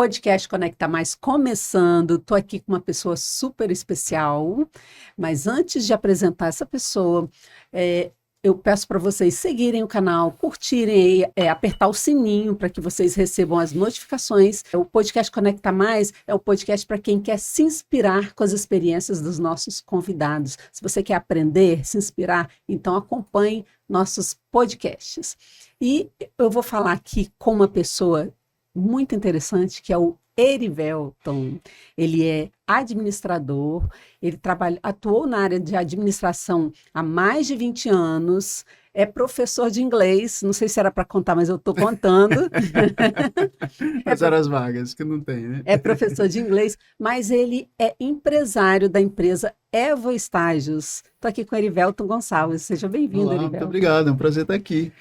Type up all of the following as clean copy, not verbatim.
Podcast Conecta Mais começando. Estou aqui com uma pessoa super especial, mas antes de apresentar essa pessoa, eu peço para vocês seguirem o canal, curtirem, apertar o sininho para que vocês recebam as notificações. O Podcast Conecta Mais é o podcast para quem quer se inspirar com as experiências dos nossos convidados. Se você quer aprender, se inspirar, então acompanhe nossos podcasts. E eu vou falar aqui com uma pessoa muito interessante, que é o Erivelton. Ele é administrador, ele atuou na área de administração há mais de 20 anos, é professor de inglês, não sei se era para contar, mas eu estou contando. As horas vagas, que não tem, né? É professor de inglês, mas ele é empresário da empresa Evo Estágios. Estou aqui com o Erivelton Gonçalves. Seja bem-vindo, Olá, Erivelton. muito obrigado, é um prazer estar aqui.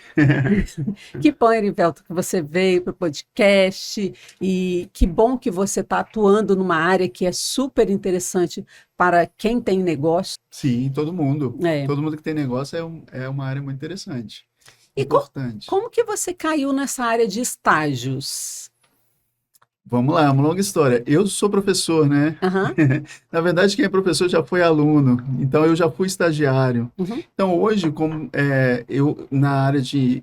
Que bom, Erivelton, que você veio para o podcast e que bom que você está atuando numa área que é super interessante para quem tem negócio. Sim, todo mundo. É. Todo mundo que tem negócio é uma área muito interessante, E importante. como que você caiu nessa área de estágios? Vamos lá, é uma longa história. Eu sou professor, né? Aham. Na verdade, quem é professor já foi aluno, então eu já fui estagiário. Uhum. Então, hoje, como eu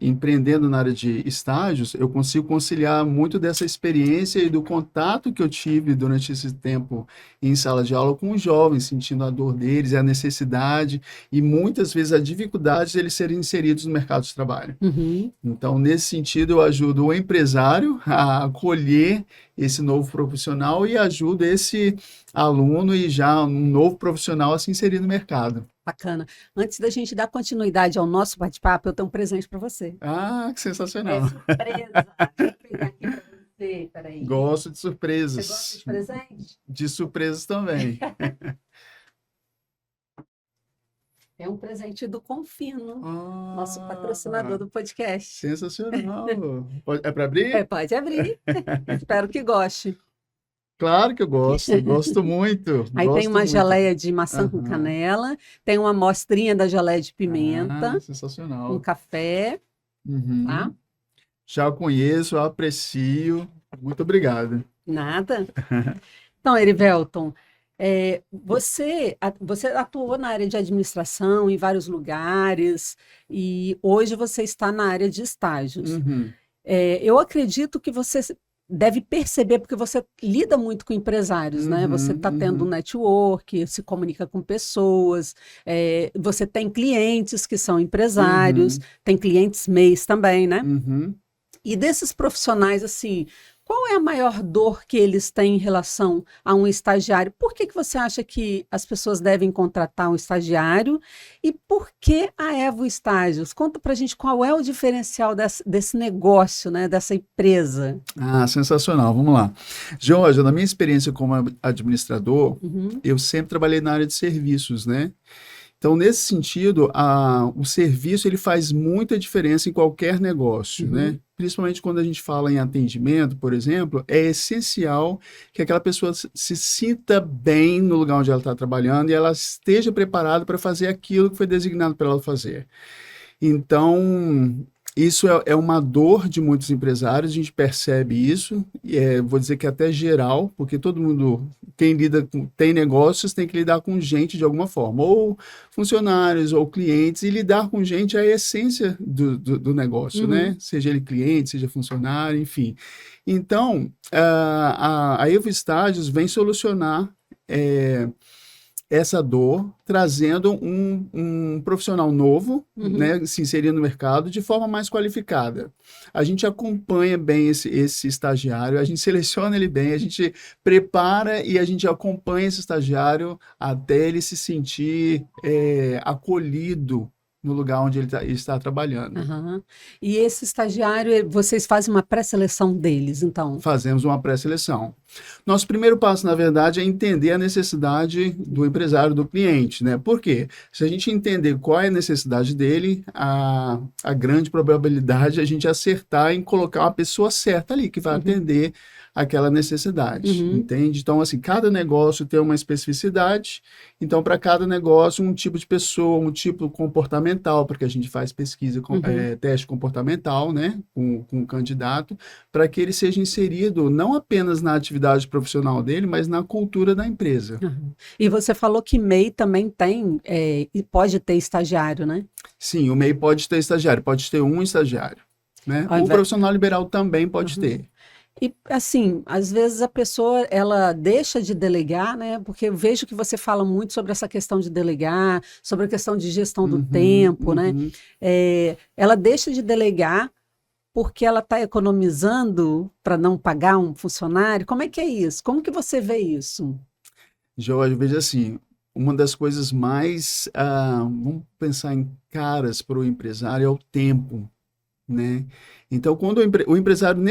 empreendendo na área de estágios, eu consigo conciliar muito dessa experiência e do contato que eu tive durante esse tempo em sala de aula com os jovens, sentindo a dor deles, a necessidade e muitas vezes a dificuldade de eles serem inseridos no mercado de trabalho. Uhum. Então, nesse sentido, eu ajudo o empresário a acolher esse novo profissional e ajudo esse aluno e já um novo profissional a se inserir no mercado. Bacana. Antes da gente dar continuidade ao nosso bate-papo, eu tenho um presente para você. Ah, que É sensacional. surpresa. Deixa eu pegar aqui para você. Peraí. Gosto de Você surpresas. gosta de presente? De surpresas também. É um presente do Confino, nosso Ah, patrocinador do podcast. sensacional. É para abrir? Pode abrir. Espero que goste. Claro que eu gosto. Gosto muito. Aí tem Gosto uma muito. geleia de maçã com Aham. canela, tem uma amostrinha da geleia de pimenta, Ah, um sensacional. café, Uhum. tá? Já conheço, aprecio. Muito obrigado. Nada. Então, Erivelton, você atuou na área de administração em vários lugares e hoje você está na área de estágios. Uhum. Eu acredito que você deve perceber, porque você lida muito com empresários, né? Você está tendo um network, se comunica com pessoas, você tem clientes que são empresários, tem clientes MEIs também, né? Uhum. E desses profissionais, assim, qual é a maior dor que eles têm em relação a um estagiário? Por que que você acha que as pessoas devem contratar um estagiário? E por que a Evo Estágios? Conta pra gente qual é o diferencial desse negócio, né, dessa empresa. Ah, sensacional. Vamos lá. Georgia, na minha experiência como administrador, Uhum, eu sempre trabalhei na área de serviços, né? Então, nesse sentido, o serviço ele faz muita diferença em qualquer negócio, né? uhum, Principalmente quando a gente fala em atendimento, por exemplo, é essencial que aquela pessoa se sinta bem no lugar onde ela está trabalhando e ela esteja preparada para fazer aquilo que foi designado para ela fazer. Então, isso é uma dor de muitos empresários, a gente percebe isso, vou dizer que até geral, porque todo mundo, quem tem negócios, tem que lidar com gente de alguma forma, ou funcionários, ou clientes, e lidar com gente é a essência do negócio, né? uhum. Seja ele cliente, seja funcionário, enfim. Então, a Evo Estágios vem solucionar essa dor, trazendo um profissional novo, Uhum. né, se inserindo no mercado de forma mais qualificada. A gente acompanha bem esse estagiário, a gente seleciona ele bem, a gente prepara e a gente acompanha esse estagiário até ele se sentir acolhido no lugar onde ele está trabalhando. Aham. E esse estagiário, vocês fazem uma pré-seleção deles, então? Fazemos uma pré-seleção. Nosso primeiro passo, na verdade, é entender a necessidade do empresário, do cliente, né? Por quê? Se a gente entender qual é a necessidade dele, a grande probabilidade é a gente acertar em colocar uma pessoa certa ali, que vai atender aquela necessidade, Uhum. entende? Então, assim, cada negócio tem uma especificidade, então, para cada negócio, um tipo de pessoa, um tipo comportamental, porque a gente faz pesquisa, Uhum. teste comportamental, né, com o candidato, para que ele seja inserido não apenas na atividade profissional dele, mas na cultura da empresa. Uhum. E você falou que MEI também tem, e pode ter estagiário, né? Sim, o MEI pode ter estagiário, pode ter um estagiário, né? Ao O invés... profissional liberal também pode Uhum. ter. E assim, às vezes a pessoa ela deixa de delegar, né? Porque eu vejo que você fala muito sobre essa questão de delegar, sobre a questão de gestão do Uhum, tempo, né? uhum. Ela deixa de delegar porque ela está economizando para não pagar um funcionário. Como é que é isso? Como que você vê isso? Jorge, veja assim, uma das coisas mais, vamos pensar em caras para o empresário é o tempo, né? Então, quando o empresário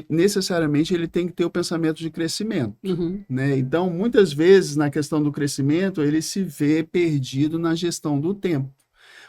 necessariamente ele tem que ter o pensamento de crescimento, Uhum, né? Então, muitas vezes, na questão do crescimento, ele se vê perdido na gestão do tempo,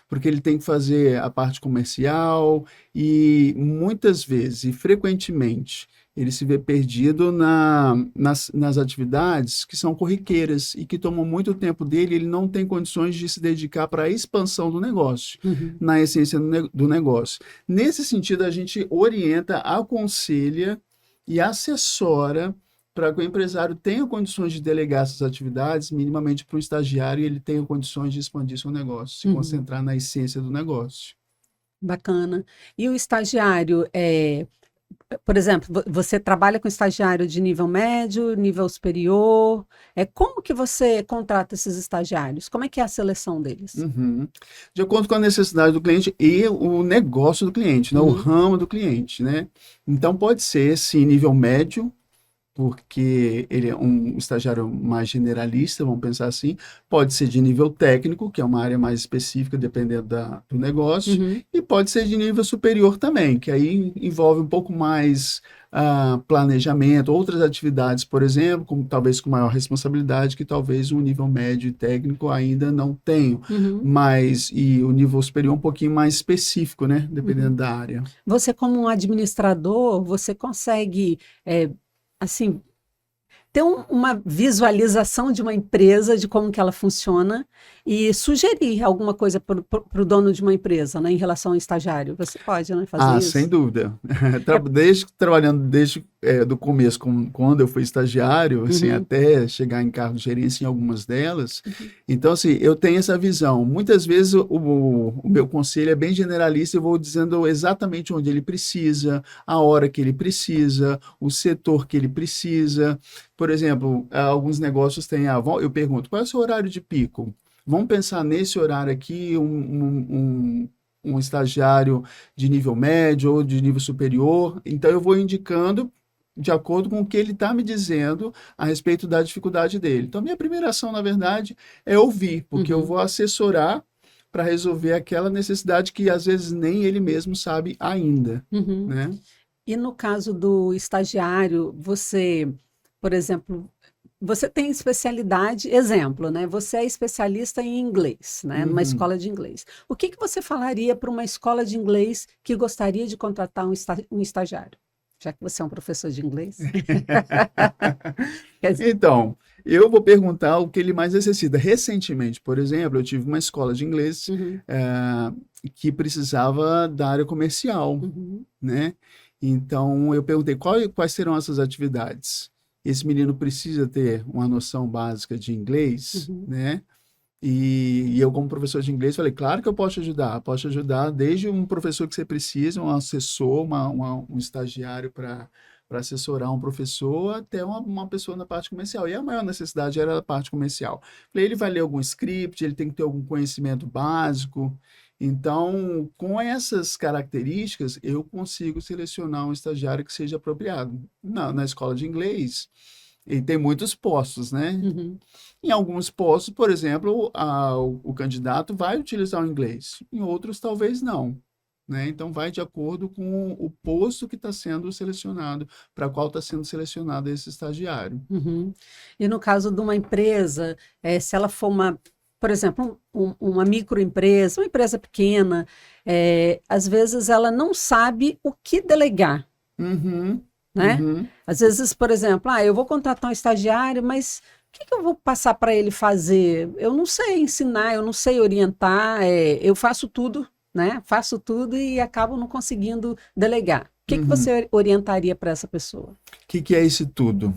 porque ele tem que fazer a parte comercial e muitas vezes e frequentemente ele se vê perdido nas atividades que são corriqueiras e que tomam muito tempo dele, ele não tem condições de se dedicar para a expansão do negócio, uhum, na essência do negócio. Nesse sentido, a gente orienta, aconselha e assessora para que o empresário tenha condições de delegar essas atividades minimamente para um estagiário e ele tenha condições de expandir seu negócio, se uhum. concentrar na essência do negócio. Bacana. E o estagiário, por exemplo, você trabalha com estagiário de nível médio, nível superior. Como que você contrata esses estagiários? Como é que é a seleção deles? Uhum. De acordo com a necessidade do cliente e o negócio do cliente, né? O Uhum, ramo do cliente, né? Então pode ser sim nível médio, porque ele é um estagiário mais generalista, vamos pensar assim. Pode ser de nível técnico, que é uma área mais específica, dependendo do negócio, uhum, e pode ser de nível superior também, que aí envolve um pouco mais planejamento, outras atividades, por exemplo, como talvez com maior responsabilidade, que talvez um nível médio e técnico ainda não tenha, uhum, mas e o nível superior um pouquinho mais específico, né? uhum. Dependendo da área. Você, como um administrador, você consegue, assim, ter uma visualização de uma empresa, de como que ela funciona e sugerir alguma coisa para o dono de uma empresa, né, em relação ao estagiário. Você pode, né, fazer Ah, sem isso? dúvida. É, Trabalhando desde do começo, quando eu fui estagiário, assim, uhum, até chegar em cargo de gerência em algumas delas. uhum, Então, assim, eu tenho essa visão. Muitas vezes o meu conselho é bem generalista, eu vou dizendo exatamente onde ele precisa, a hora que ele precisa, o setor que ele precisa. Por exemplo, alguns negócios têm, eu pergunto, qual é o seu horário de pico? Vamos pensar nesse horário aqui, um estagiário de nível médio ou de nível superior. Então, eu vou indicando de acordo com o que ele está me dizendo a respeito da dificuldade dele. Então, minha primeira ação, na verdade, é ouvir, porque eu uhum, vou assessorar para resolver aquela necessidade que às vezes nem ele mesmo sabe ainda, uhum. né? E no caso do estagiário, você, por exemplo, você tem especialidade, exemplo, né? Você é especialista em inglês, né? Numa Uhum. escola de inglês. O que que você falaria para uma escola de inglês que gostaria de contratar um estagiário? Já que você é um professor de inglês. Quer dizer, Então, eu vou perguntar o que ele mais necessita. Recentemente, por exemplo, eu tive uma escola de inglês uhum, que precisava da área comercial, uhum, né? Então, eu perguntei quais serão essas atividades. Esse menino precisa ter uma noção básica de inglês, uhum, né? E eu, como professor de inglês, falei, claro que eu posso te ajudar desde um professor que você precisa, um assessor, um estagiário para assessorar um professor, até uma pessoa na parte comercial. E a maior necessidade era a parte comercial. Falei, ele vai ler algum script, ele tem que ter algum conhecimento básico. Então, com essas características, eu consigo selecionar um estagiário que seja apropriado. Na escola de inglês, e tem muitos postos, né? uhum, Em alguns postos, por exemplo, o candidato vai utilizar o inglês, em outros talvez não. Né? Então, vai de acordo com o posto que está sendo selecionado, para qual está sendo selecionado esse estagiário. uhum. E no caso de uma empresa, se ela for por exemplo, uma microempresa, uma empresa pequena, às vezes ela não sabe o que delegar. Uhum. né? Uhum. Às vezes, por exemplo, eu vou contratar um estagiário, mas o que que eu vou passar para ele fazer? Eu não sei ensinar, eu não sei orientar, eu faço tudo, né? Faço tudo e acabo não conseguindo delegar. O que que Uhum. você orientaria para essa pessoa? O que é esse tudo?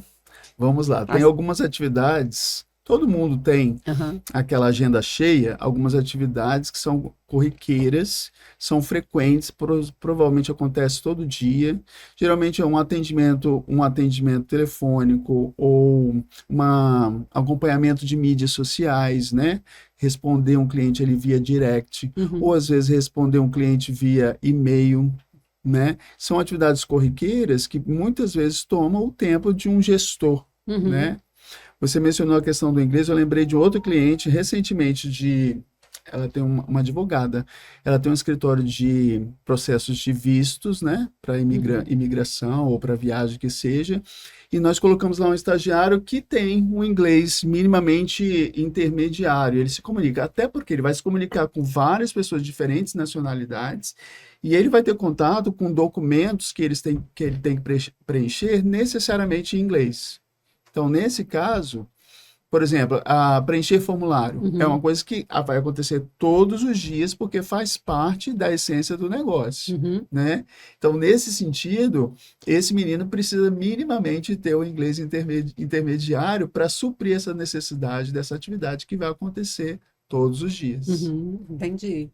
Vamos lá. Tem As- algumas atividades, todo mundo tem Aham. aquela agenda cheia, algumas atividades que são corriqueiras, são frequentes, provavelmente acontece todo dia. Geralmente é um atendimento telefônico ou acompanhamento de mídias sociais, né? Responder um cliente ali via direct, ou Uhum. às vezes responder um cliente via e-mail, né? São atividades corriqueiras que muitas vezes tomam o tempo de um gestor, Uhum. né? Você mencionou a questão do inglês, eu lembrei de outro cliente recentemente ela tem uma advogada, ela tem um escritório de processos de vistos, né, para Uhum. imigração ou para viagem que seja, e nós colocamos lá um estagiário que tem um inglês minimamente intermediário, ele se comunica, até porque ele vai se comunicar com várias pessoas de diferentes nacionalidades, e ele vai ter contato com documentos que ele tem que preencher necessariamente em inglês. Então, nesse caso, por exemplo, preencher formulário é uma Uhum. coisa que vai acontecer todos os dias porque faz parte da essência do negócio, Uhum. né? Então, nesse sentido, esse menino precisa minimamente ter o inglês intermediário para suprir essa necessidade dessa atividade que vai acontecer todos os dias. Uhum. Entendi.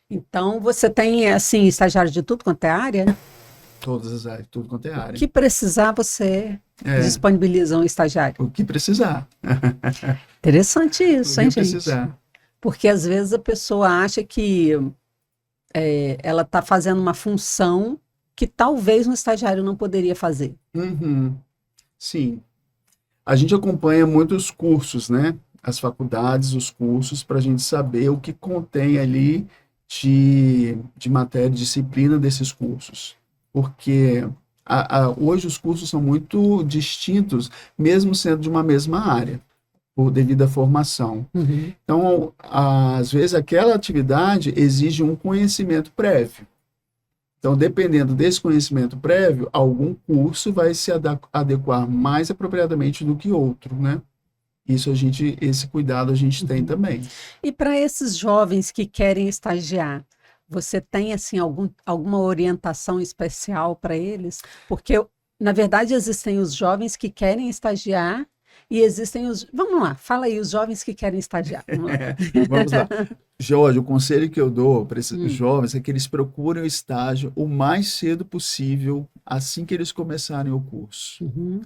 Então, você tem, assim, estagiário de tudo quanto é área? Todas as áreas, tudo quanto é O área. que precisar, você É, disponibiliza um estagiário. o que precisar. Interessante O isso, que hein, gente? precisar. Porque às vezes a pessoa acha que ela está fazendo uma função que talvez um estagiário não poderia fazer. Uhum, sim. A gente acompanha muitos cursos, né? As faculdades, os cursos, para a gente saber o que contém ali de matéria, disciplina desses cursos. Porque hoje os cursos são muito distintos, mesmo sendo de uma mesma área, por devido à formação. Uhum. Então, às vezes, aquela atividade exige um conhecimento prévio. Então, dependendo desse conhecimento prévio, algum curso vai se adequar mais apropriadamente do que outro, né? Esse cuidado a gente tem Uhum. também. E para esses jovens que querem estagiar, você tem assim alguma orientação especial para eles? Porque, na verdade, existem os jovens que querem estagiar e existem os. Vamos lá, fala aí, os jovens que querem estagiar. Vamos lá. Vamos lá. Jorge, o conselho que eu dou para esses Hum. jovens é que eles procurem o estágio o mais cedo possível, assim que eles começarem o curso. Uhum.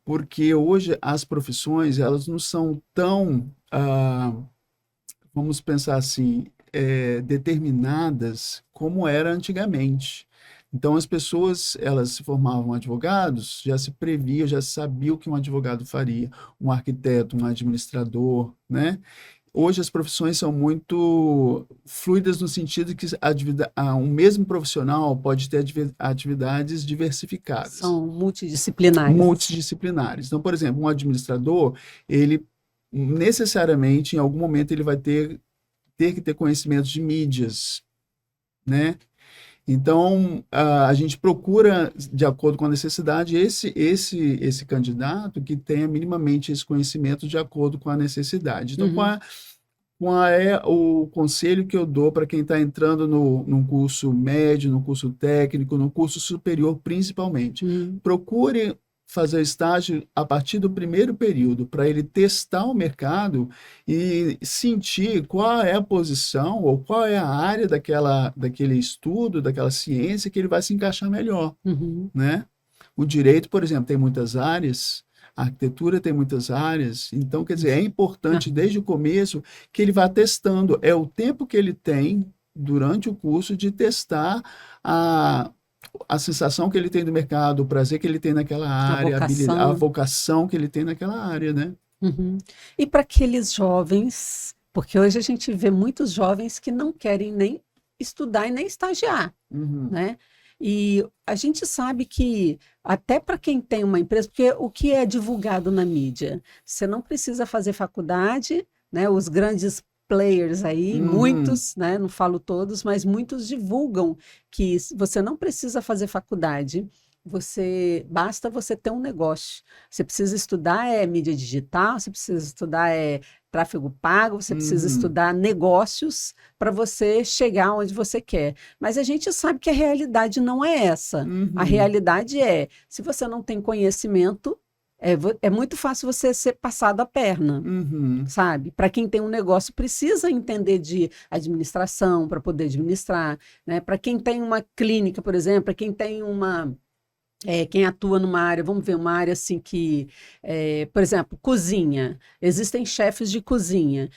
Porque hoje as profissões, elas não são tão, vamos pensar assim, determinadas como era antigamente. Então, as pessoas, elas se formavam advogados, já se previa, já sabia o que um advogado faria, um arquiteto, um administrador, né? Hoje as profissões são muito fluidas no sentido que um mesmo profissional pode ter atividades diversificadas, São multidisciplinares. multidisciplinares. Então, por exemplo, um administrador, ele necessariamente, em algum momento, ele vai ter que ter conhecimentos de mídias, né? Então, a gente procura, de acordo com a necessidade, esse candidato que tenha minimamente esse conhecimento de acordo com a necessidade. Então, Uhum. qual é o conselho que eu dou para quem está entrando num curso médio, no curso técnico, no curso superior, principalmente? Uhum. Procure fazer estágio a partir do primeiro período, para ele testar o mercado e sentir qual é a posição ou qual é a área daquele estudo, daquela ciência que ele vai se encaixar melhor, Uhum. né? O direito, por exemplo, tem muitas áreas, a arquitetura tem muitas áreas, então, quer dizer, é importante Uhum. desde o começo que ele vá testando. É o tempo que ele tem durante o curso de testar a, a sensação que ele tem do mercado, o prazer que ele tem naquela A área, a vocação. vocação que ele tem naquela área, né? Uhum. E para aqueles jovens, porque hoje a gente vê muitos jovens que não querem nem estudar e nem estagiar, Uhum. né? E a gente sabe que até para quem tem uma empresa, porque o que é divulgado na mídia, você não precisa fazer faculdade, né? Os grandes players aí, Uhum. muitos, né? Não falo todos, mas muitos divulgam que você não precisa fazer faculdade. basta você ter um negócio. Você precisa estudar mídia digital, você precisa estudar tráfego pago, você precisa Uhum, estudar negócios para você chegar onde você quer. Mas a gente sabe que a realidade não é essa. A uhum, realidade é, se você não tem conhecimento, é muito fácil você ser passado a perna. uhum. Sabe? Para quem tem um negócio, precisa entender de administração para poder administrar, né? Para quem tem uma clínica, por exemplo, para quem tem quem atua numa área, vamos ver, uma área assim que, por exemplo, cozinha. Existem chefes de cozinha.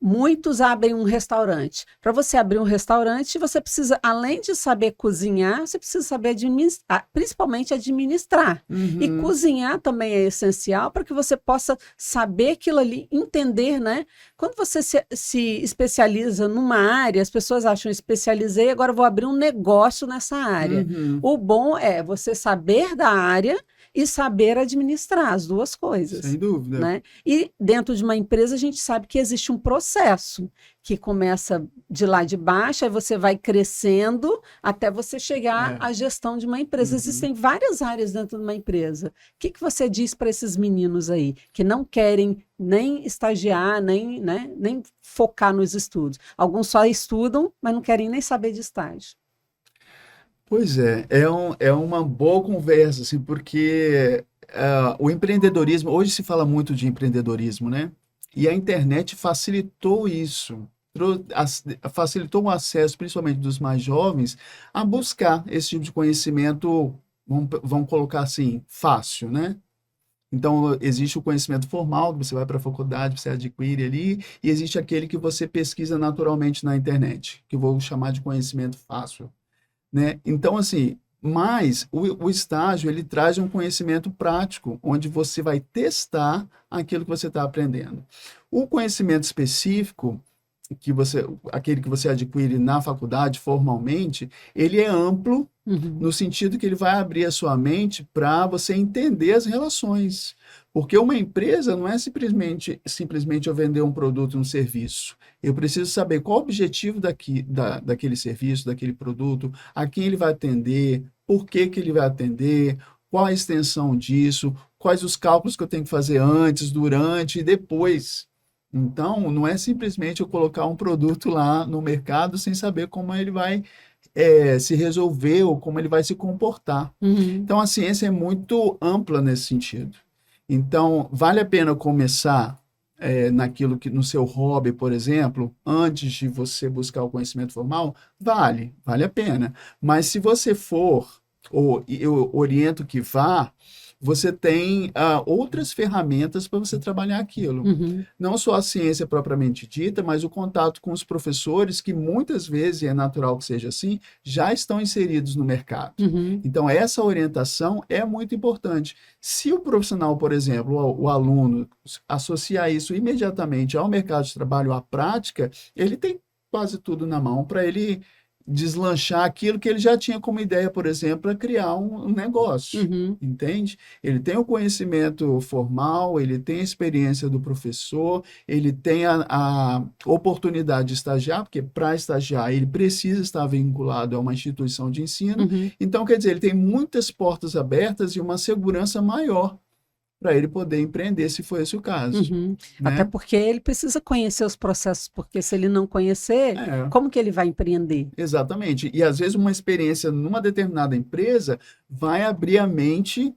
Muitos abrem um restaurante. Para você abrir um restaurante, você precisa, além de saber cozinhar, você precisa saber administrar, principalmente administrar. E Uhum, cozinhar também é essencial para que você possa saber aquilo ali, entender, né? Quando você se especializa numa área, as pessoas acham, especializei, agora vou abrir um negócio nessa área. uhum, O bom é você saber da área e saber administrar as duas sem coisas, dúvida. né? E dentro de uma empresa a gente sabe que existe um processo que começa de lá de baixo, aí você vai crescendo até você chegar É. à gestão de uma empresa. Uhum. Existem várias áreas dentro de uma empresa. O que que você diz para esses meninos aí que não querem nem estagiar, nem, né, nem focar nos estudos? Alguns só estudam, mas não querem nem saber de estágio. Pois é uma boa conversa, assim, porque o empreendedorismo, hoje se fala muito de empreendedorismo, né? E a internet facilitou isso, facilitou o acesso, principalmente dos mais jovens, a buscar esse tipo de conhecimento, vamos colocar assim, fácil, né? Então, existe o conhecimento formal, que você vai para a faculdade, você adquire ali, e existe aquele que você pesquisa naturalmente na internet, que eu vou chamar de conhecimento fácil, né? Então, assim, mas o estágio, ele traz um conhecimento prático, onde você vai testar aquilo que você está aprendendo. O conhecimento específico, aquele que você adquire na faculdade formalmente, ele é amplo Uhum, no sentido que ele vai abrir a sua mente para você entender as relações. Porque uma empresa não é simplesmente eu vender um produto, um serviço. Eu preciso saber qual o objetivo daquele serviço, daquele produto, a quem ele vai atender, por que que ele vai atender, qual a extensão disso, quais os cálculos que eu tenho que fazer antes, durante e depois. Então, não é simplesmente eu colocar um produto lá no mercado sem saber como ele vai se resolver ou como ele vai se comportar. uhum, Então, a ciência é muito ampla nesse sentido. Então, vale a pena começar naquilo que no seu hobby, por exemplo, antes de você buscar o conhecimento formal? Vale a pena. Mas se você for, ou eu oriento que vá, você tem outras ferramentas para você trabalhar aquilo. uhum, Não só a ciência propriamente dita, mas o contato com os professores, que muitas vezes, e é natural que seja assim, já estão inseridos no mercado. uhum. Então, essa orientação é muito importante. Se o profissional, por exemplo, o aluno, associar isso imediatamente ao mercado de trabalho, à prática, ele tem quase tudo na mão para ele deslanchar aquilo que ele já tinha como ideia, por exemplo, para criar um negócio. Uhum, Entende? Ele tem o conhecimento formal, ele tem a experiência do professor, ele tem a oportunidade de estagiar, porque para estagiar ele precisa estar vinculado a uma instituição de ensino. uhum, Então, quer dizer, ele tem muitas portas abertas e uma segurança maior para ele poder empreender, se for esse o caso, uhum. Até né? porque ele precisa conhecer os processos, porque se ele não conhecer, É, como que ele vai empreender? exatamente. E às vezes uma experiência numa determinada empresa vai abrir a mente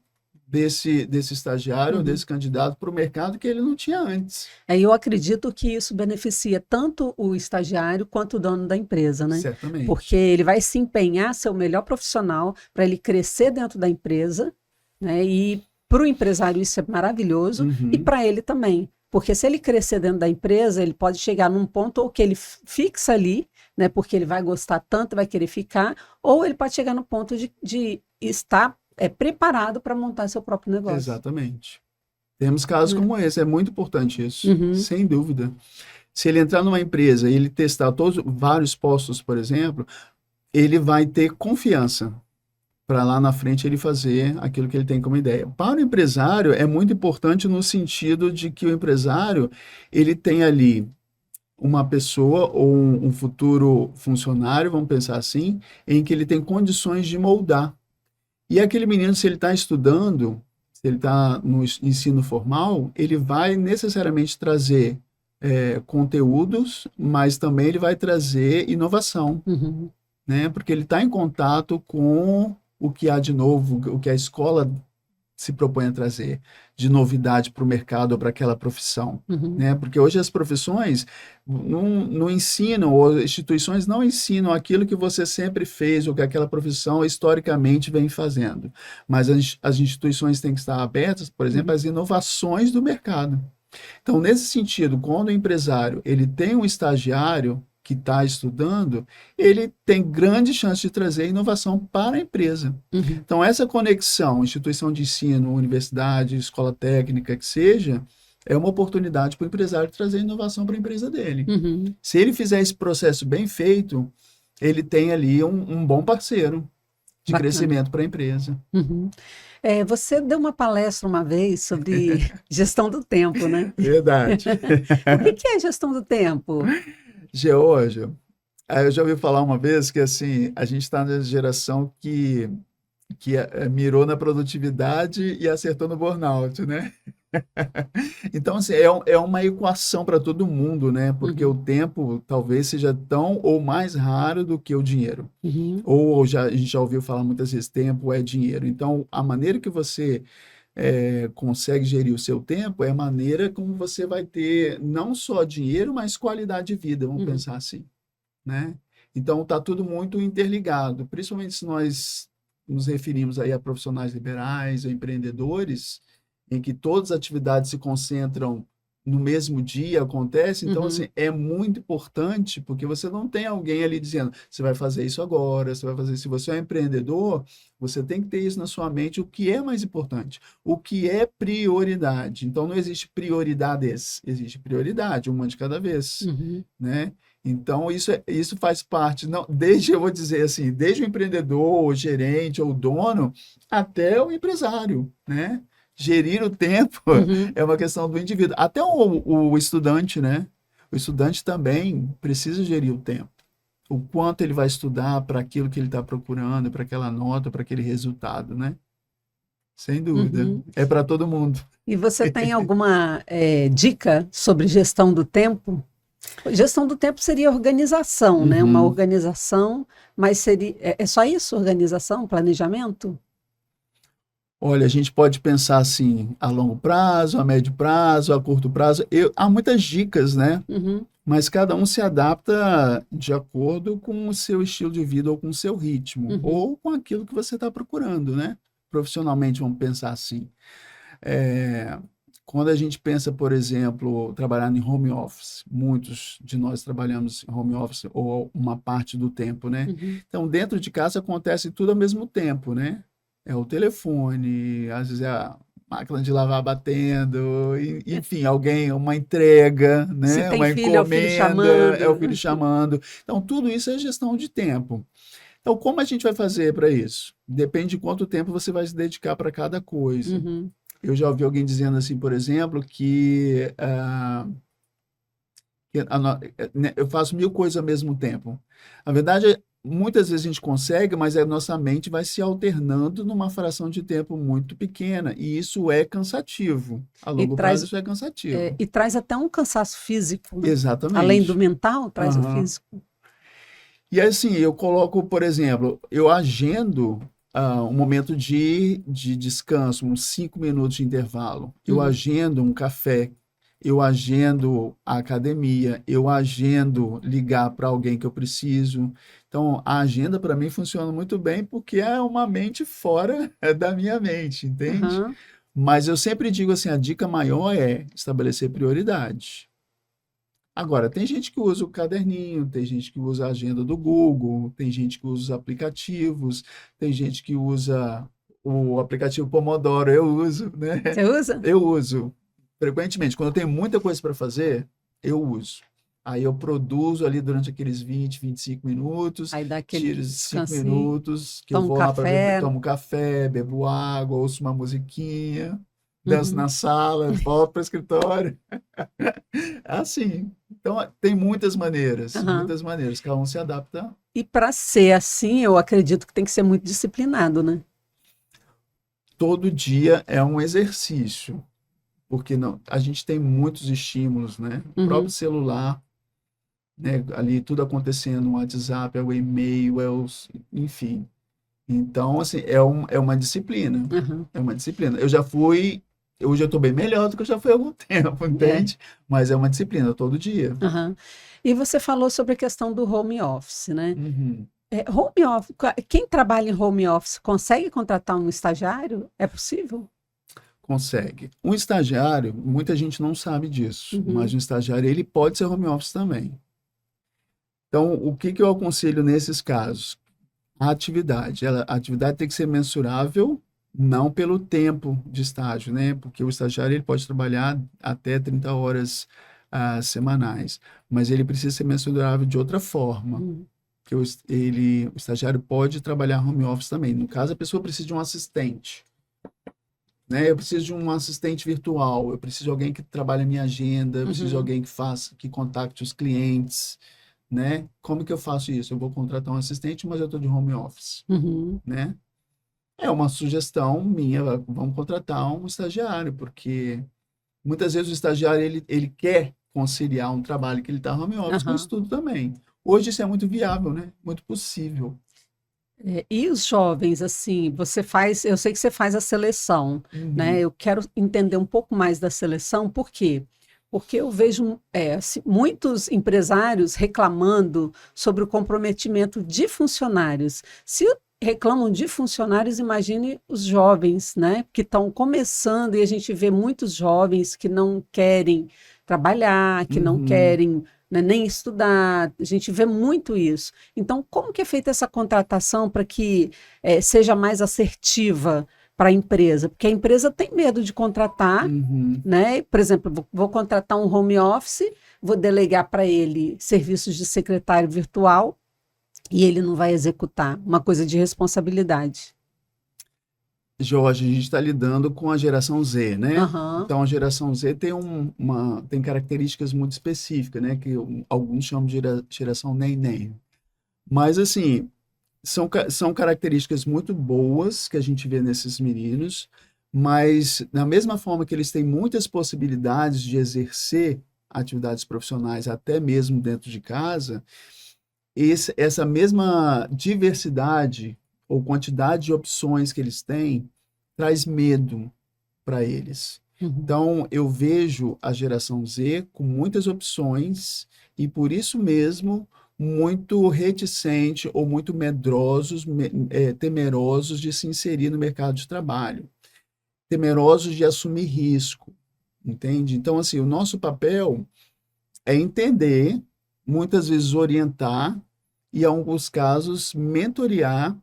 desse estagiário, Uhum. desse candidato para o mercado que ele não tinha antes. Aí eu acredito que isso beneficia tanto o estagiário quanto o dono da empresa, né? Porque Certamente. ele vai se empenhar, ser o melhor profissional para ele crescer dentro da empresa, né? E para o empresário isso é maravilhoso e Uhum, para ele também. Porque se ele crescer dentro da empresa, ele pode chegar num ponto ou que ele fixa ali, né? Porque ele vai gostar tanto, vai querer ficar, ou ele pode chegar no ponto de estar preparado para montar seu próprio negócio, exatamente. Temos casos né? como esse, é muito importante isso, Uhum, sem dúvida. Se ele entrar numa empresa e ele testar todos vários postos, por exemplo, ele vai ter confiança para lá na frente ele fazer aquilo que ele tem como ideia. Para o empresário é muito importante no sentido de que o empresário ele tem ali uma pessoa ou um futuro funcionário, vamos pensar assim, em que ele tem condições de moldar. E aquele menino, se ele está estudando, se ele está no ensino formal, ele vai necessariamente trazer conteúdos, mas também ele vai trazer inovação, Uhum. né? Porque ele está em contato com o que há de novo, o que a escola se propõe a trazer de novidade para o mercado ou para aquela profissão, Uhum. né? Porque hoje as profissões não ensinam, ou instituições não ensinam aquilo que você sempre fez ou que aquela profissão historicamente vem fazendo. Mas as instituições têm que estar abertas, por exemplo, Uhum. às inovações do mercado. Então, nesse sentido, quando o empresário ele tem um estagiário que está estudando, ele tem grande chance de trazer inovação para a empresa. Uhum. Então, essa conexão, instituição de ensino, universidade, escola técnica, que seja, é uma oportunidade para o empresário trazer inovação para a empresa dele. Uhum. Se ele fizer esse processo bem feito, ele tem ali um bom parceiro de Bacana. crescimento para a empresa. Uhum. Você deu uma palestra uma vez sobre gestão do tempo, né? Verdade. O que que é gestão do tempo? Georgia, eu já ouvi falar uma vez que assim, a gente está na geração que mirou na produtividade e acertou no burnout, né? Então, assim, é uma equação para todo mundo, né? Porque o Uhum. tempo talvez seja tão ou mais raro do que o dinheiro. Uhum. Ou a gente já ouviu falar muitas vezes, tempo é dinheiro. Então, a maneira que você consegue gerir o seu tempo é a maneira como você vai ter não só dinheiro, mas qualidade de vida, vamos Uhum. pensar assim, né? Então, está tudo muito interligado, principalmente se nós nos referimos aí a profissionais liberais, a empreendedores, em que todas as atividades se concentram no mesmo dia, acontece. Então, Uhum. assim, é muito importante, porque você não tem alguém ali dizendo, você vai fazer isso agora, você vai fazer. Se você é um empreendedor, você tem que ter isso na sua mente, o que é mais importante, o que é prioridade. Então, não existe prioridades, existe prioridade, uma de cada vez, Uhum. né? Então, isso faz parte, não, desde, eu vou dizer assim, desde o empreendedor, o gerente ou o dono, até o empresário, né? Gerir o tempo Uhum. é uma questão do indivíduo. Até o estudante, né? O estudante também precisa gerir o tempo. O quanto ele vai estudar para aquilo que ele está procurando, para aquela nota, para aquele resultado, né? Sem dúvida. Uhum. É para todo mundo. E você tem alguma dica sobre gestão do tempo? Gestão do tempo seria organização, né? Uma Uhum. organização, mas seria, é só isso, organização, planejamento? Olha, a gente pode pensar assim, a longo prazo, a médio prazo, a curto prazo. Há muitas dicas, né? Uhum. Mas cada um se adapta de acordo com o seu estilo de vida ou com o seu ritmo, Uhum. ou com aquilo que você está procurando, né? Profissionalmente, vamos pensar assim. É, quando a gente pensa, por exemplo, trabalhar em home office, muitos de nós trabalhamos em home office ou uma parte do tempo, né? Uhum. Então, dentro de casa acontece tudo ao mesmo tempo, né? É o telefone, às vezes é a máquina de lavar batendo, enfim, alguém, uma entrega, Se né? tem Uma filho, é o filho encomenda, é o chamando. filho chamando. Então, tudo isso é gestão de tempo. Então, como a gente vai fazer para isso? Depende de quanto tempo você vai se dedicar para cada coisa. Uhum. Eu já ouvi alguém dizendo assim, por exemplo, que, né, eu faço 1000 coisas ao mesmo tempo. Na verdade, muitas vezes a gente consegue, mas a nossa mente vai se alternando numa fração de tempo muito pequena, e isso é cansativo. A E longo prazo, traz, isso é cansativo. e traz até um cansaço físico, né? Além do Exatamente. mental, traz o Aham. físico. E assim, eu coloco, por exemplo, eu agendo um momento de descanso, uns 5 minutos de intervalo. Eu Uhum. agendo um café, eu agendo a academia, eu agendo ligar para alguém que eu preciso. Então, a agenda para mim funciona muito bem porque é uma mente fora da minha mente, entende? Aham. Mas eu sempre digo assim, a dica maior é estabelecer prioridade. Agora, tem gente que usa o caderninho, tem gente que usa a agenda do Google, tem gente que usa os aplicativos, tem gente que usa o aplicativo Pomodoro, eu uso, né? Você usa? Eu uso frequentemente. Quando eu tenho muita coisa para fazer, eu uso. Aí eu produzo ali durante aqueles 20, 25 minutos, Aí dá aquele tiro esses 5 descansinho, minutos, que eu toma um vou lá para beber, café. tomo café, bebo água, ouço uma musiquinha, danço Uhum. na sala, volto para o escritório. É assim. Então, tem Aham. muitas maneiras. Cada um se adapta. E para ser assim, eu acredito que tem que ser muito disciplinado, né? todo dia é um exercício, porque não, a gente tem muitos estímulos, né? O próprio Uhum, celular, né? Ali tudo acontecendo, no WhatsApp, é o e-mail, enfim. Então, assim, é uma disciplina. uhum, É uma disciplina. Hoje eu estou bem melhor do que eu já fui há algum tempo, é, entende? Mas é uma disciplina todo dia. uhum. E você falou sobre a questão do home office, né? Uhum. Home office, quem trabalha em home office consegue contratar um estagiário? É possível? Consegue. Um estagiário, muita gente não sabe disso, mas Uhum, um estagiário, ele pode ser home office também. Então, o que que eu aconselho nesses casos? A atividade. A atividade tem que ser mensurável, não pelo tempo de estágio, né? Porque o estagiário ele pode trabalhar até 30 horas semanais, mas ele precisa ser mensurável de outra forma. uhum, Que o estagiário pode trabalhar home office também. No caso, a pessoa precisa de um assistente, né? Eu preciso de um assistente virtual, eu preciso de alguém que trabalhe a minha agenda, eu preciso de uhum, alguém que contacte os clientes, né? Como que eu faço isso? Eu vou contratar um assistente, mas eu estou de home office, uhum. né? É uma sugestão minha, vamos contratar um estagiário, porque muitas vezes o estagiário ele quer conciliar um trabalho que ele está home office com Aham. estudo também. Hoje isso é muito viável, né? Muito possível. E os jovens, assim, você faz, eu sei que você faz a seleção, né? Uhum, Eu quero entender um pouco mais da seleção, por quê? Porque eu vejo assim, muitos empresários reclamando sobre o comprometimento de funcionários. Se reclamam de funcionários, imagine os jovens, né? Que estão começando e a gente vê muitos jovens que não querem trabalhar, que não uhum, querem, né, nem estudar. A gente vê muito isso. Então, como que é feita essa contratação para que seja mais assertiva para a empresa? Porque a empresa tem medo de contratar, uhum. né? Por exemplo, vou contratar um home office, vou delegar para ele serviços de secretário virtual e ele não vai executar, uma coisa de responsabilidade. Jorge, a gente está lidando com a geração Z, né? Aham, Então, a geração Z tem características muito específicas, né? Que alguns chamam de geração neném. Mas, assim, são características muito boas que a gente vê nesses meninos, mas da mesma forma que eles têm muitas possibilidades de exercer atividades profissionais, até mesmo dentro de casa, essa mesma diversidade ou quantidade de opções que eles têm traz medo para eles. uhum, Então, eu vejo a geração Z com muitas opções e, por isso mesmo, muito reticente ou muito medrosos, temerosos de se inserir no mercado de trabalho, temerosos de assumir risco, entende? Então, assim, o nosso papel é entender, muitas vezes orientar e, em alguns casos, mentorear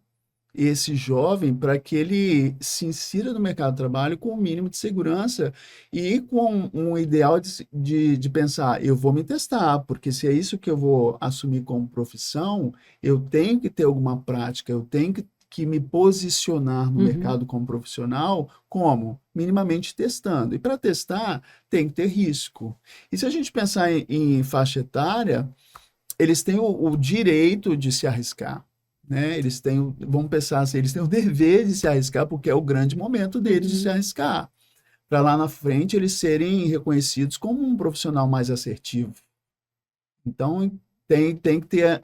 esse jovem para que ele se insira no mercado de trabalho com o mínimo de segurança e com um ideal de pensar, eu vou me testar, porque se é isso que eu vou assumir como profissão, eu tenho que ter alguma prática, eu tenho que me posicionar no uhum, mercado como profissional, como? Minimamente testando. E para testar, tem que ter risco. E se a gente pensar em faixa etária, eles têm o direito de se arriscar, né? Vamos pensar assim, eles têm o dever de se arriscar porque é o grande momento deles de se uhum. arriscar, para lá na frente eles serem reconhecidos como um profissional mais assertivo. Então tem que ter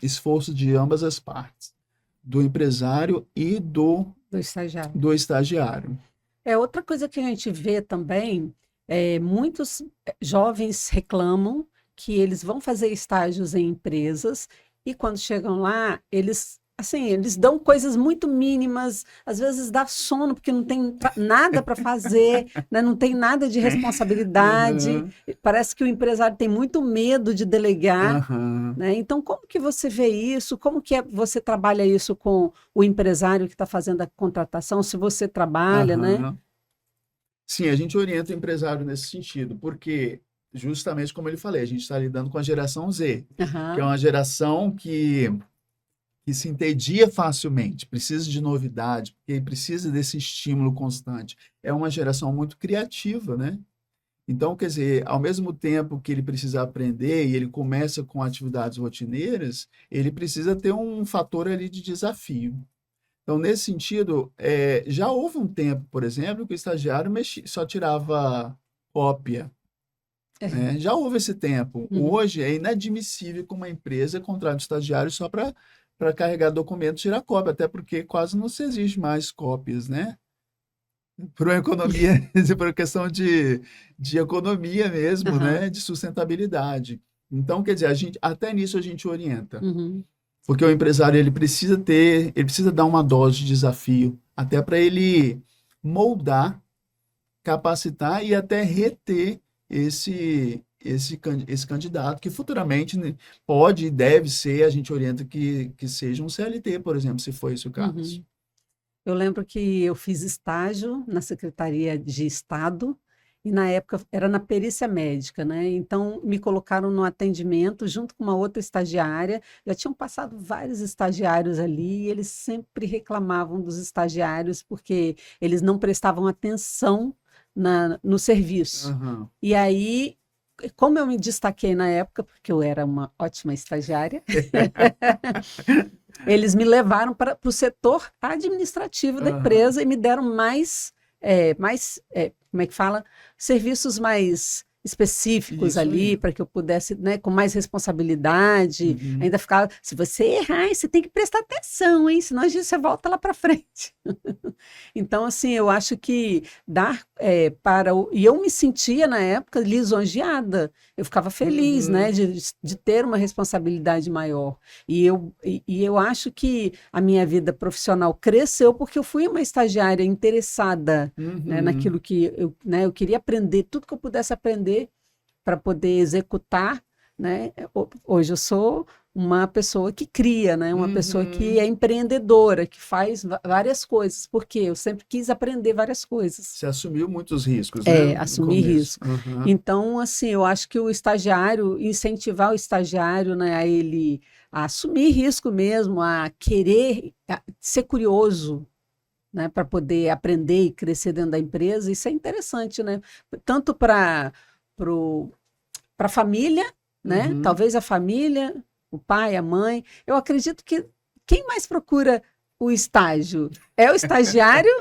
esforço de ambas as partes, do empresário e Do estagiário. do estagiário. É outra coisa que a gente vê também, muitos jovens reclamam que eles vão fazer estágios em empresas e quando chegam lá, eles dão coisas muito mínimas, às vezes dá sono porque não tem nada para fazer, né? Não tem nada de responsabilidade. Aham, Parece que o empresário tem muito medo de delegar. aham, Né? Então, como que você vê isso? Como que você trabalha isso com o empresário que está fazendo a contratação? Se você trabalha, né? aham. Sim, a gente orienta o empresário nesse sentido, porque, justamente como ele falei, a gente está lidando com a geração Z, que é Aham, uma geração que se entedia facilmente, precisa de novidade, porque precisa desse estímulo constante. É uma geração muito criativa, né? Então, quer dizer, ao mesmo tempo que ele precisa aprender e ele começa com atividades rotineiras, ele precisa ter um fator ali de desafio. Então, nesse sentido, já houve um tempo, por exemplo, que o estagiário só tirava cópia, né? Já houve esse tempo. Uhum. Hoje é inadmissível que uma empresa contrate um estagiário só para carregar documentos e tirar cópia, até porque quase não se exige mais cópias, né? Por uma economia, por uma questão de economia mesmo, Aham. né? De sustentabilidade. Então, quer dizer, até nisso a gente orienta. Uhum. Porque o empresário ele precisa dar uma dose de desafio, até para ele moldar, capacitar e até reter esse candidato, que futuramente, né, pode e deve ser, a gente orienta que seja um CLT, por exemplo, se for esse o caso. Uhum. Eu lembro que eu fiz estágio na Secretaria de Estado e na época era na perícia médica, né? Então me colocaram no atendimento junto com uma outra estagiária. Já tinham passado vários estagiários ali e eles sempre reclamavam dos estagiários porque eles não prestavam atenção no serviço. Aham. E aí, como eu me destaquei na época, porque eu era uma ótima estagiária, eles me levaram para o setor administrativo da Aham. empresa e me deram como é que fala? Serviços mais específicos Isso ali, aí. para que eu pudesse, né, com mais responsabilidade. Uhum. Ainda ficava, se você errar, você tem que prestar atenção, hein? Senão a gente, você volta lá para frente. Então, assim, eu acho que e eu me sentia, na época, lisonjeada. Eu ficava feliz, né, Uhum. de ter uma responsabilidade maior. E eu acho que a minha vida profissional cresceu porque eu fui uma estagiária interessada, né, Uhum. naquilo que eu queria aprender, tudo que eu pudesse aprender para poder executar, né? Hoje eu sou uma pessoa que cria, né? Uma pessoa que Uhum. é empreendedora, que faz várias coisas, porque eu sempre quis aprender várias coisas. Você assumiu muitos riscos, né, no Assumir começo. risco. Aham. Então, assim, eu acho que o estagiário, incentivar o estagiário, né, a ele a assumir risco mesmo, a querer ser curioso, né, para poder aprender e crescer dentro da empresa, isso é interessante, né? Tanto para a família, né? Uhum. Talvez a família, o pai, a mãe. Eu acredito que quem mais procura o estágio? É o estagiário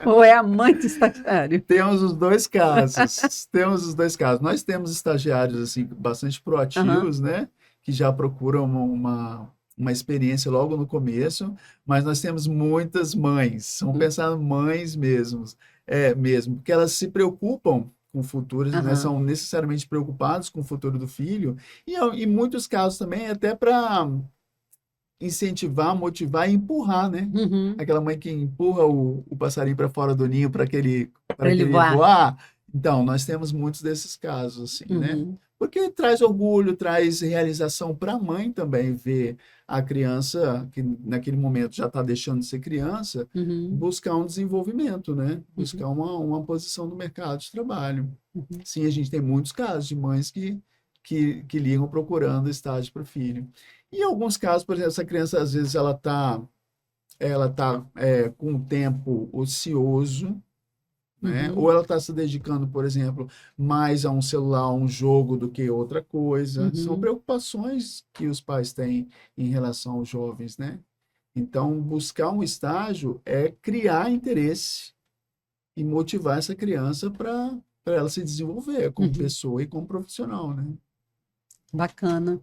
ou é a mãe do estagiário? Temos os dois casos. Temos os dois casos. Nós temos estagiários assim bastante Aham. proativos, né? Que já procuram uma experiência logo no começo, mas nós temos muitas mães. Vamos pensar em mães mesmo, mesmo, porque elas se preocupam com o futuro, né? Aham. São necessariamente preocupados com o futuro do filho e em muitos casos também até para incentivar, motivar e empurrar, né? Uhum. Aquela mãe que empurra o passarinho para fora do ninho Para para que ele ele voar. voar. Então, nós temos muitos desses casos, assim, né? Uhum. Porque traz orgulho, traz realização para a mãe também ver a criança, que naquele momento já está deixando de ser criança, Uhum. buscar um desenvolvimento, né? Uhum. Buscar uma posição no mercado de trabalho. Uhum. Sim, a gente tem muitos casos de mães que ligam procurando estágio para o filho. E em alguns casos, por exemplo, essa criança, às vezes, ela tá com um tempo ocioso, né? Uhum. Ou ela está se dedicando, por exemplo, mais a um celular, a um jogo do que outra coisa. São Uhum. preocupações que os pais têm em relação aos jovens, né? Então, buscar um estágio é criar interesse e motivar essa criança para ela se desenvolver como Uhum. pessoa e como profissional, né? Bacana.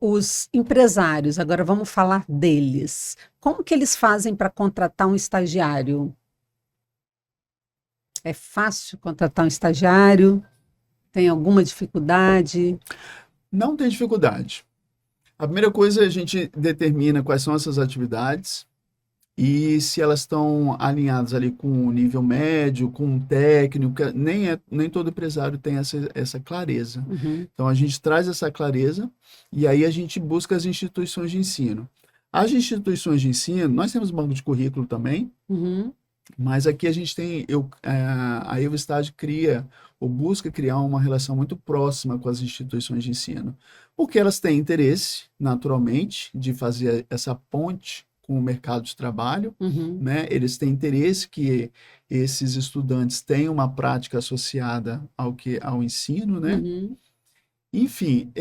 Os empresários, agora vamos falar deles. Como que eles fazem para contratar um estagiário? É fácil contratar um estagiário? Tem alguma dificuldade? Não tem dificuldade. A primeira coisa, a gente determina quais são essas atividades e se elas estão alinhadas ali com o nível médio, com o técnico, nem todo empresário tem essa clareza. Uhum. Então, a gente traz essa clareza e aí a gente busca as instituições de ensino. As instituições de ensino, nós temos banco de currículo também, Uhum. mas aqui a gente tem, a Evostage cria ou busca criar uma relação muito próxima com as instituições de ensino, porque elas têm interesse, naturalmente, de fazer essa ponte com o mercado de trabalho, Uhum. né? Eles têm interesse que esses estudantes tenham uma prática associada ao ensino, né? Uhum. Enfim,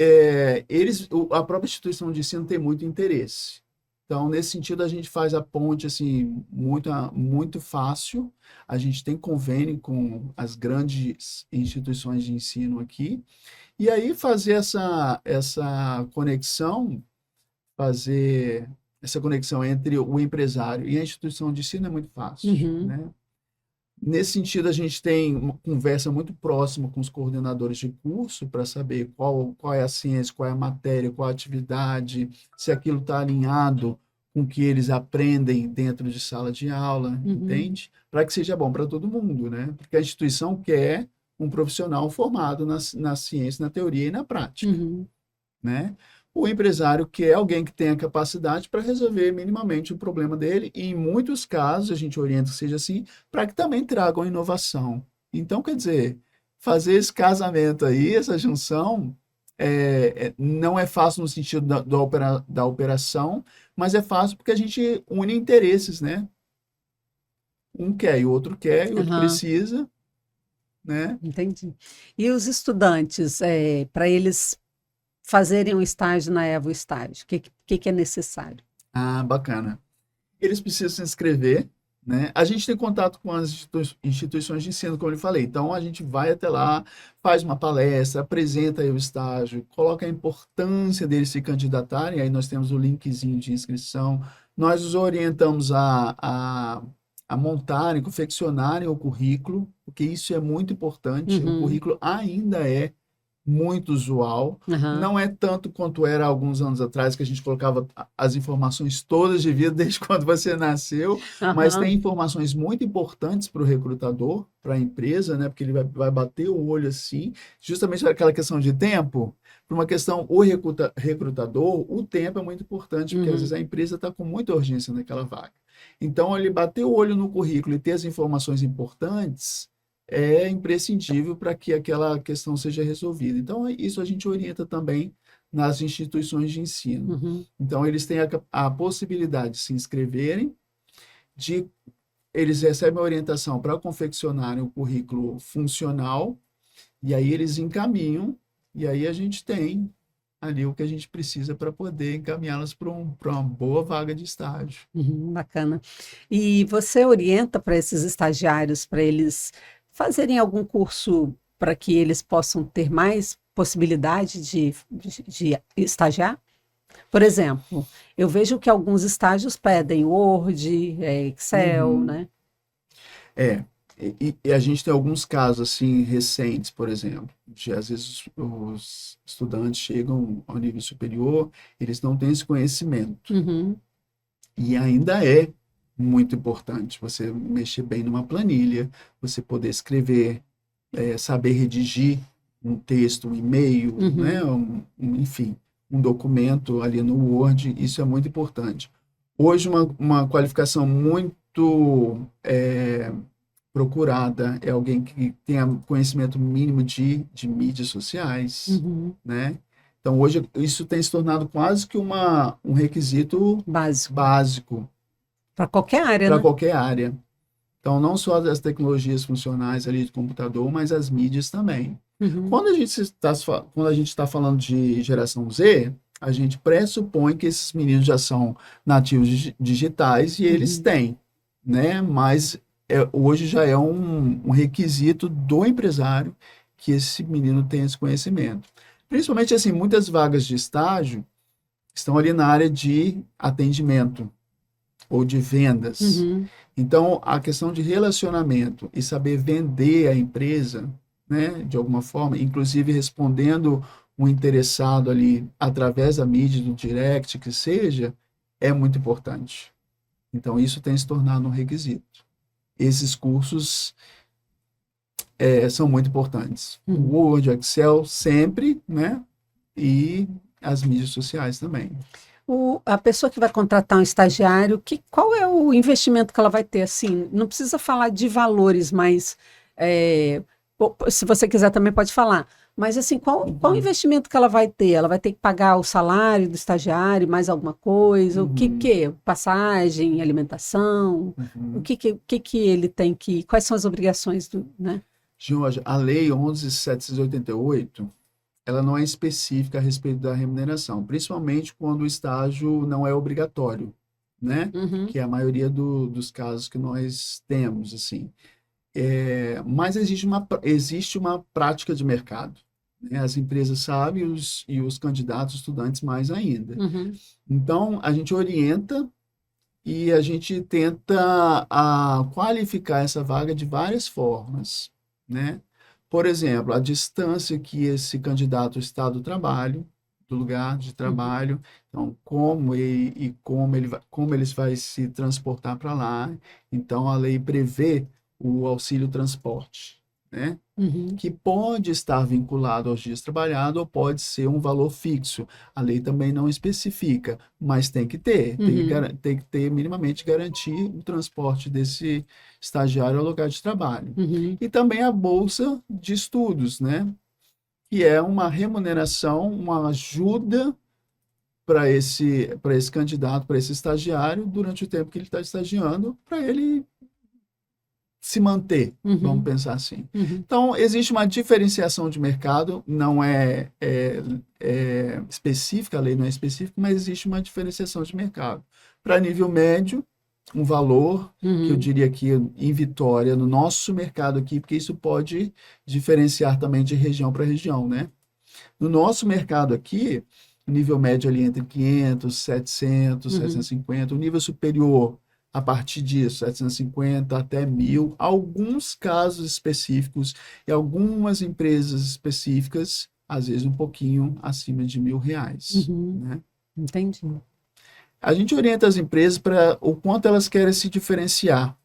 a própria instituição de ensino tem muito interesse. Então, nesse sentido, a gente faz a ponte assim muito fácil. A gente tem convênio com as grandes instituições de ensino aqui. E aí fazer essa conexão, fazer essa conexão entre o empresário e a instituição de ensino é muito fácil, Uhum. né? Nesse sentido, a gente tem uma conversa muito próxima com os coordenadores de curso para saber qual é a ciência, qual é a matéria, qual a atividade, se aquilo está alinhado com o que eles aprendem dentro de sala de aula, Uhum. entende? Para que seja bom para todo mundo, né? Porque a instituição quer um profissional formado na ciência, na teoria e na prática, Uhum. né? O empresário quer alguém que tenha capacidade para resolver minimamente o problema dele, e em muitos casos a gente orienta que seja assim, para que também tragam inovação. Então, quer dizer, fazer esse casamento aí, essa junção, não é fácil no sentido da operação, mas é fácil porque a gente une interesses, né? Um quer e o outro Aham. precisa, né? Entendi. E os estudantes, para eles fazerem um estágio na Evo Estágio, o que é necessário? Ah, bacana. Eles precisam se inscrever, né? A gente tem contato com as instituições de ensino, como eu falei. Então, a gente vai até lá, faz uma palestra, apresenta aí o estágio, coloca a importância deles se candidatarem. Aí nós temos o linkzinho de inscrição. Nós os orientamos a montarem, confeccionarem o currículo, porque isso é muito importante. O Uhum. currículo ainda é muito usual. Aham. Não é tanto quanto era alguns anos atrás, que a gente colocava as informações todas de vida desde quando você nasceu, mas tem Aham. informações muito importantes para o recrutador, para a empresa, né? Porque ele vai bater o olho assim, justamente aquela questão de tempo. Por uma questão, o recrutador, o tempo é muito importante, porque às vezes Uhum. a empresa está com muita urgência naquela vaga. Então, ele bater o olho no currículo e ter as informações importantes é imprescindível para que aquela questão seja resolvida. Então, isso a gente orienta também nas instituições de ensino. Uhum. Então, eles têm a possibilidade de se inscreverem, de eles recebem a orientação para confeccionarem o currículo funcional, e aí eles encaminham, e aí a gente tem ali o que a gente precisa para poder encaminhá-los para uma boa vaga de estágio. Uhum. Bacana. E você orienta para esses estagiários, para eles fazerem algum curso para que eles possam ter mais possibilidade de estagiar? Por exemplo, eu vejo que alguns estágios pedem Word, Excel, Uhum. né? É, e a gente tem alguns casos assim recentes, por exemplo, de às vezes os estudantes chegam ao nível superior, eles não têm esse conhecimento. Uhum. E ainda é muito importante você mexer bem numa planilha, você poder escrever, saber redigir um texto, um e-mail, né? Uhum. Enfim, um documento ali no Word, isso é muito importante. Hoje, uma qualificação muito procurada é alguém que tenha conhecimento mínimo de mídias sociais, Uhum. né? Então, hoje, isso tem se tornado quase que um requisito Básico. básico Para qualquer área, para né? qualquer área. Então, não só as tecnologias funcionais ali de computador, mas as mídias também. Uhum. Quando a gente está falando de geração Z, a gente pressupõe que esses meninos já são nativos digitais e eles Uhum. têm, né? Mas hoje já é um requisito do empresário que esse menino tenha esse conhecimento. Principalmente, assim, muitas vagas de estágio estão ali na área de atendimento ou de vendas. Uhum. Então, a questão de relacionamento e saber vender a empresa, né, de alguma forma, inclusive respondendo um interessado ali através da mídia, do direct, que seja, é muito importante. Então, isso tem se tornado um requisito. Esses cursos são muito importantes. O Uhum. Word, Excel, sempre, né? E as mídias sociais também. A pessoa que vai contratar um estagiário, qual é o investimento que ela vai ter? Assim, não precisa falar de valores, mas se você quiser também pode falar. Mas assim, qual o Uhum, investimento que ela vai ter? Ela vai ter que pagar o salário do estagiário, mais alguma coisa? O que uhum, que? é? Passagem, alimentação? O uhum. que que ele tem que? Quais são as obrigações né? Jorge, a Lei 11.788, ela não é específica a respeito da remuneração, principalmente quando o estágio não é obrigatório. né? Uhum. Que é a maioria dos casos que nós temos, assim. Mas existe uma prática de mercado, né? As empresas sabem e os candidatos, estudantes mais ainda. Uhum. Então, a gente orienta e a gente tenta qualificar essa vaga de várias formas, né? Por exemplo, a distância que esse candidato está do trabalho, do lugar de Uhum. trabalho, então como eles vai se transportar para lá. Então a lei prevê o auxílio transporte, né? Uhum. Que pode estar vinculado aos dias trabalhados ou pode ser um valor fixo. A lei também não especifica, mas tem que ter, Uhum. tem que ter minimamente garantir o transporte desse estagiário ao lugar de trabalho. Uhum. E também a bolsa de estudos, né? Que é uma remuneração, uma ajuda para esse candidato, para esse estagiário, durante o tempo que ele está estagiando, para ele se manter, vamos Uhum. pensar assim. Uhum. Então, existe uma diferenciação de mercado, não é específica, a lei não é específica, mas existe uma diferenciação de mercado. Para nível médio, um valor que eu Uhum. diria aqui em Vitória, no nosso mercado aqui, porque isso pode diferenciar também de região para região, né? No nosso mercado aqui, o nível médio ali entre 500, 700, Uhum. 750, o nível superior a partir disso, 750 até 1.000, alguns casos específicos e algumas empresas específicas, às vezes um pouquinho acima de R$ 1.000, Uhum. né? Entendi. A gente orienta as empresas para o quanto elas querem se diferenciar,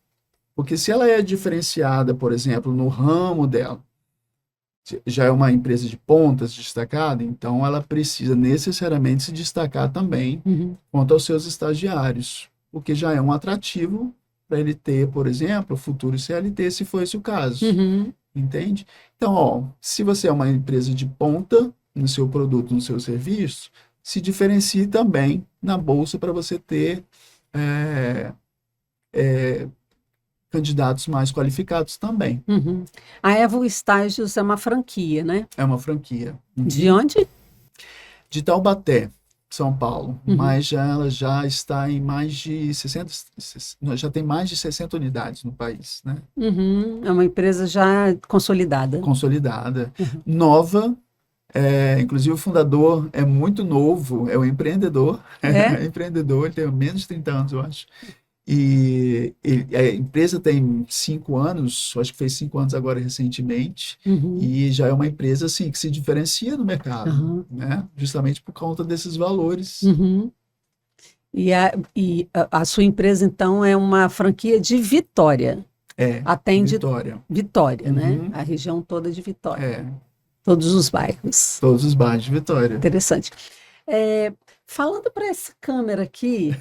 porque se ela é diferenciada, por exemplo, no ramo dela, já é uma empresa de pontas destacada, então ela precisa necessariamente se destacar também Uhum. quanto aos seus estagiários, o que já é um atrativo para ele ter, por exemplo, futuro CLT, se for esse o caso, Uhum. entende? Então, ó, se você é uma empresa de ponta no seu produto, no seu serviço, se diferencie também na bolsa para você ter é, candidatos mais qualificados também. Uhum. A Evo Estágios é uma franquia, né? É uma franquia. De Uhum. onde? De Taubaté, São Paulo, Uhum. mas ela já está em mais de 60, já tem mais de 60 unidades no país, né? Uhum. É uma empresa já consolidada. Consolidada, Uhum. nova, inclusive o fundador é muito novo, é um empreendedor, É? empreendedor, ele tem menos de 30 anos, eu acho. E a empresa tem 5 anos, acho que fez 5 anos agora recentemente, Uhum. e já é uma empresa assim que se diferencia no mercado, Aham. né? Justamente por conta desses valores. Uhum. E a sua empresa, então, é uma franquia de Vitória. Atende Vitória. Vitória, né? Uhum, A região toda de Vitória. é, Todos os bairros. todos os bairros de Vitória. Interessante. É, falando para essa câmera aqui,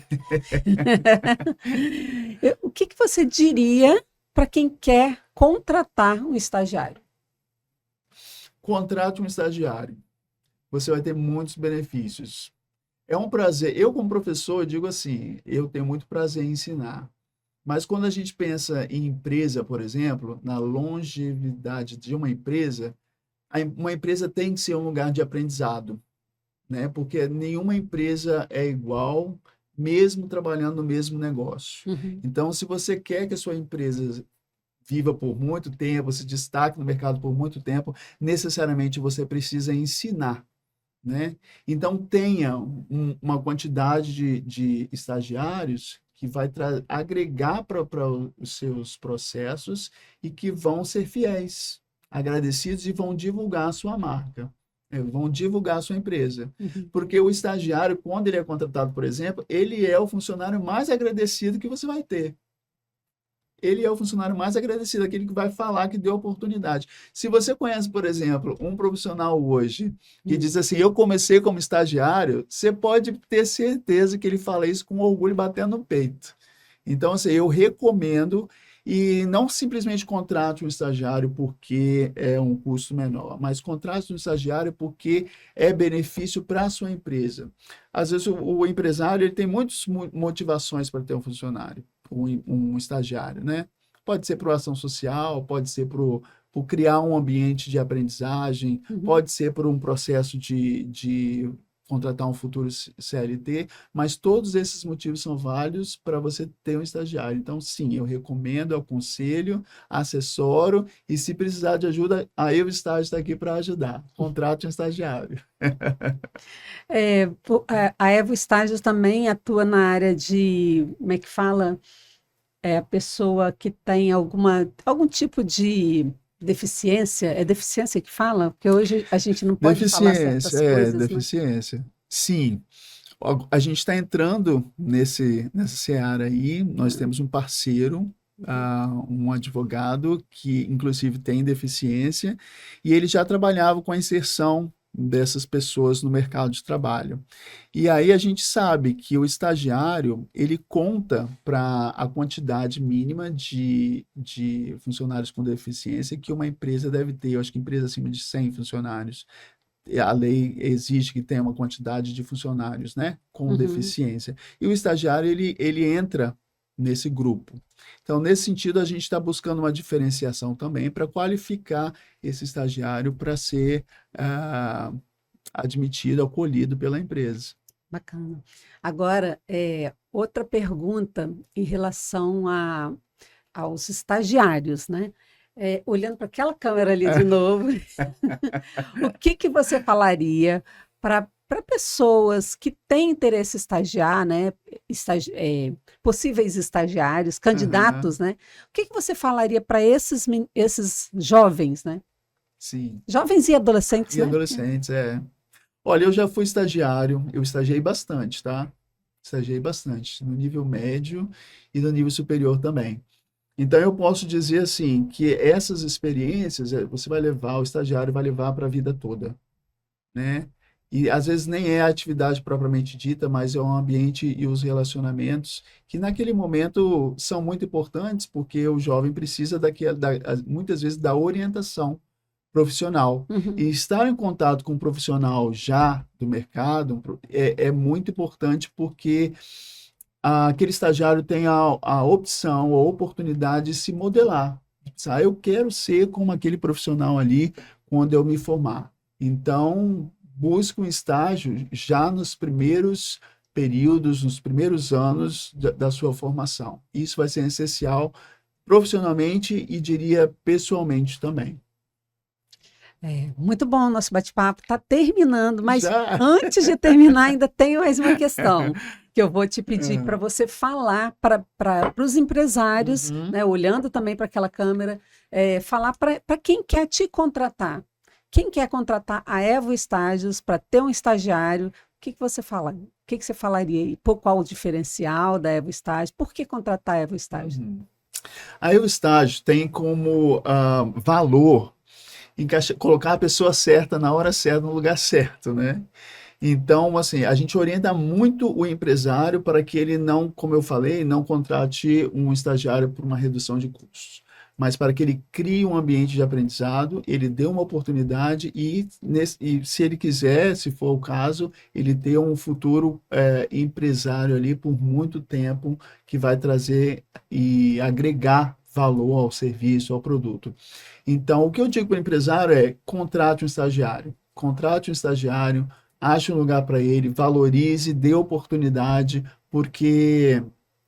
o que que você diria para quem quer contratar um estagiário? Contrate um estagiário. Você vai ter muitos benefícios. É um prazer. Eu, como professor, digo assim, eu tenho muito prazer em ensinar. Mas quando a gente pensa em empresa, por exemplo, na longevidade de uma empresa, uma empresa tem que ser um lugar de aprendizado, né? Porque nenhuma empresa é igual, mesmo trabalhando no mesmo negócio. Uhum. Então, se você quer que a sua empresa viva por muito tempo, se destaque no mercado por muito tempo, necessariamente você precisa ensinar, né? Então, tenha uma quantidade de estagiários que vai agregar para os seus processos e que vão ser fiéis, agradecidos e vão divulgar a sua marca, vão divulgar a sua empresa. Uhum. Porque o estagiário, quando ele é contratado, por exemplo, ele é o funcionário mais agradecido que você vai ter. Ele é o funcionário mais agradecido, aquele que vai falar que deu oportunidade. Se você conhece, por exemplo, um profissional hoje que Uhum. diz assim, eu comecei como estagiário, você pode ter certeza que ele fala isso com orgulho batendo no peito. Então, assim, eu recomendo e não simplesmente contrate um estagiário porque é um custo menor, mas contrate um estagiário porque é benefício para a sua empresa. Às vezes o empresário ele tem muitas motivações para ter um funcionário, um estagiário, né? Pode ser por ação social, pode ser por criar um ambiente de aprendizagem, Uhum. pode ser por um processo de contratar um futuro CLT, mas todos esses motivos são válidos para você ter um estagiário. Então, sim, eu recomendo, aconselho, assessoro, e se precisar de ajuda, a Eu Estágio está aqui para ajudar. Contrate um estagiário. A Evo Estágios também atua na área de, como é que fala? É a pessoa que tem algum tipo de deficiência, é deficiência que fala? Porque hoje a gente não pode falar certas coisas, né? Deficiência. Sim, a gente está entrando nessa seara aí, nós temos um parceiro, um advogado que inclusive tem deficiência, e ele já trabalhava com a inserção dessas pessoas no mercado de trabalho. E aí a gente sabe que o estagiário, ele conta para a quantidade mínima de funcionários com deficiência que uma empresa deve ter. Eu acho que empresa acima de 100 funcionários, a lei exige que tenha uma quantidade de funcionários, né, com deficiência. E o estagiário, ele entra nesse grupo. Então, nesse sentido, a gente está buscando uma diferenciação também para qualificar esse estagiário para ser admitido, acolhido pela empresa. Bacana. Agora, outra pergunta em relação aos estagiários, né? Olhando para aquela câmera ali de novo, o que você falaria para pessoas que têm interesse em estagiar, né? Possíveis estagiários, candidatos, né? O que você falaria para esses jovens, né? Sim. Jovens e adolescentes, né? Adolescentes, Olha, eu já fui estagiário, eu estagiei bastante, tá? Estagiei bastante, no nível médio e no nível superior também. Então, eu posso dizer assim, que essas experiências, você vai levar, o estagiário vai levar para a vida toda, né? E às vezes nem é a atividade propriamente dita, mas é o ambiente e os relacionamentos que naquele momento são muito importantes, porque o jovem precisa muitas vezes da orientação profissional. E estar em contato com um profissional já do mercado é muito importante, porque aquele estagiário tem a opção, a oportunidade de se modelar. Eu quero ser como aquele profissional ali quando eu me formar. Então, busque um estágio já nos primeiros períodos, nos primeiros anos da sua formação. Isso vai ser essencial profissionalmente e diria pessoalmente também. Muito bom o nosso bate-papo, está terminando, mas Já? antes de terminar, ainda tenho mais uma questão que eu vou te pedir para você falar para os empresários, né, olhando também para aquela câmera, falar para quem quer te contratar. Quem quer contratar a Evo Estágios para ter um estagiário, o que você fala? O que você falaria? Qual o diferencial da Evo Estágios? Por que contratar a Evo Estágios? A Evo Estágios tem como valor colocar a pessoa certa na hora certa, no lugar certo, né? Então, assim, a gente orienta muito o empresário para que ele não, como eu falei, não contrate um estagiário por uma redução de custos, mas para que ele crie um ambiente de aprendizado, ele dê uma oportunidade e se ele quiser, se for o caso, ele ter um futuro empresário ali por muito tempo, que vai trazer e agregar valor ao serviço, ao produto. Então, o que eu digo para o empresário é: contrate um estagiário. Contrate um estagiário, ache um lugar para ele, valorize, dê oportunidade, porque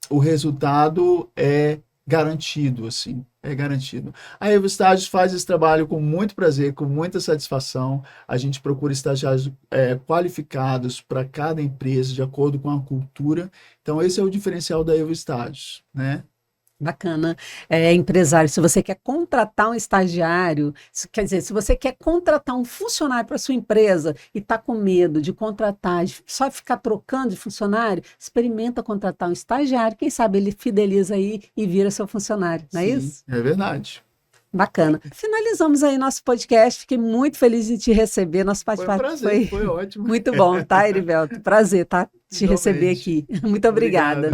o resultado é garantido, assim, é garantido. A Evo Estágios faz esse trabalho com muito prazer, com muita satisfação. A gente procura estagiários qualificados para cada empresa, de acordo com a cultura. Então, esse é o diferencial da Evo Estágios, né? Bacana. Empresário, se você quer contratar um estagiário, quer dizer, se você quer contratar um funcionário para sua empresa e está com medo de contratar, só ficar trocando de funcionário, experimenta contratar um estagiário, quem sabe ele fideliza aí e vira seu funcionário, não é isso? É verdade. Bacana. Finalizamos aí nosso podcast. Fiquei muito feliz de te receber. Nosso bate-papo foi ótimo. Muito bom, tá, Herivelto? Prazer, tá? Te receber aqui. Muito obrigada.